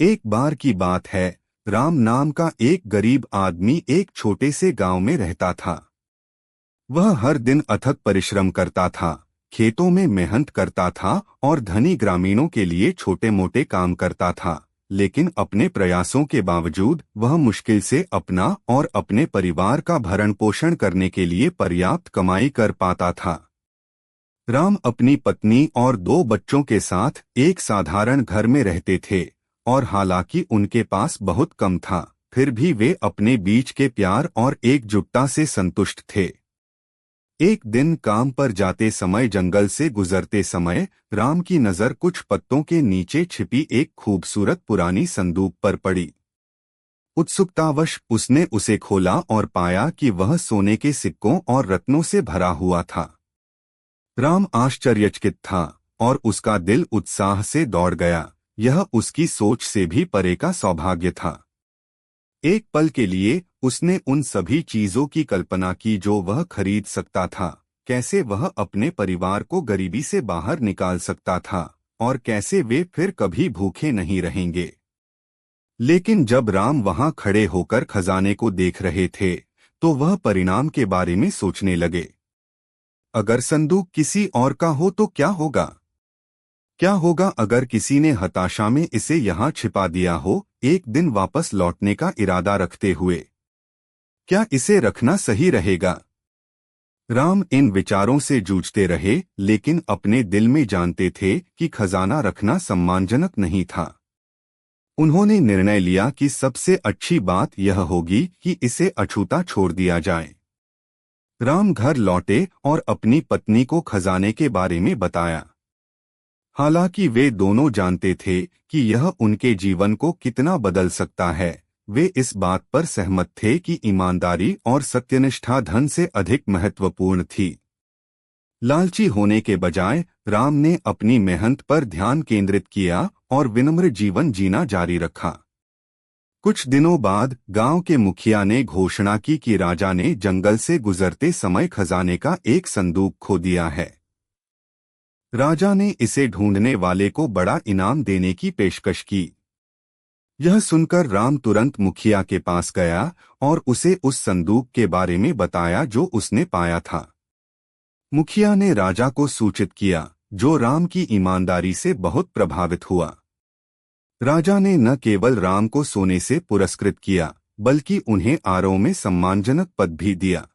एक बार की बात है, राम नाम का एक गरीब आदमी एक छोटे से गांव में रहता था। वह हर दिन अथक परिश्रम करता था, खेतों में मेहनत करता था और धनी ग्रामीणों के लिए छोटे मोटे काम करता था। लेकिन अपने प्रयासों के बावजूद वह मुश्किल से अपना और अपने परिवार का भरण पोषण करने के लिए पर्याप्त कमाई कर पाता था। राम अपनी पत्नी और दो बच्चों के साथ एक साधारण घर में रहते थे, और हालांकि उनके पास बहुत कम था, फिर भी वे अपने बीच के प्यार और एकजुटता से संतुष्ट थे। एक दिन काम पर जाते समय जंगल से गुजरते समय राम की नजर कुछ पत्तों के नीचे छिपी एक खूबसूरत पुरानी संदूक पर पड़ी। उत्सुकतावश उसने उसे खोला और पाया कि वह सोने के सिक्कों और रत्नों से भरा हुआ था। राम आश्चर्यचकित था और उसका दिल उत्साह से दौड़ गया। यह उसकी सोच से भी परे का सौभाग्य था। एक पल के लिए उसने उन सभी चीजों की कल्पना की जो वह खरीद सकता था, कैसे वह अपने परिवार को गरीबी से बाहर निकाल सकता था और कैसे वे फिर कभी भूखे नहीं रहेंगे। लेकिन जब राम वहां खड़े होकर खजाने को देख रहे थे, तो वह परिणाम के बारे में सोचने लगे। अगर संदूक किसी और का हो तो क्या होगा? क्या होगा अगर किसी ने हताशा में इसे यहाँ छिपा दिया हो, एक दिन वापस लौटने का इरादा रखते हुए? क्या इसे रखना सही रहेगा? राम इन विचारों से जूझते रहे, लेकिन अपने दिल में जानते थे कि खजाना रखना सम्मानजनक नहीं था। उन्होंने निर्णय लिया कि सबसे अच्छी बात यह होगी कि इसे अछूता छोड़ दिया जाए। राम घर लौटे और अपनी पत्नी को खजाने के बारे में बताया। हालांकि वे दोनों जानते थे कि यह उनके जीवन को कितना बदल सकता है, वे इस बात पर सहमत थे कि ईमानदारी और सत्यनिष्ठा धन से अधिक महत्वपूर्ण थी। लालची होने के बजाय राम ने अपनी मेहनत पर ध्यान केंद्रित किया और विनम्र जीवन जीना जारी रखा। कुछ दिनों बाद गांव के मुखिया ने घोषणा की कि राजा ने जंगल से गुजरते समय खजाने का एक संदूक खो दिया है। राजा ने इसे ढूंढने वाले को बड़ा इनाम देने की पेशकश की। यह सुनकर राम तुरंत मुखिया के पास गया और उसे उस संदूक के बारे में बताया जो उसने पाया था। मुखिया ने राजा को सूचित किया, जो राम की ईमानदारी से बहुत प्रभावित हुआ। राजा ने न केवल राम को सोने से पुरस्कृत किया, बल्कि उन्हें आरों में सम्मानजनक पद भी दिया।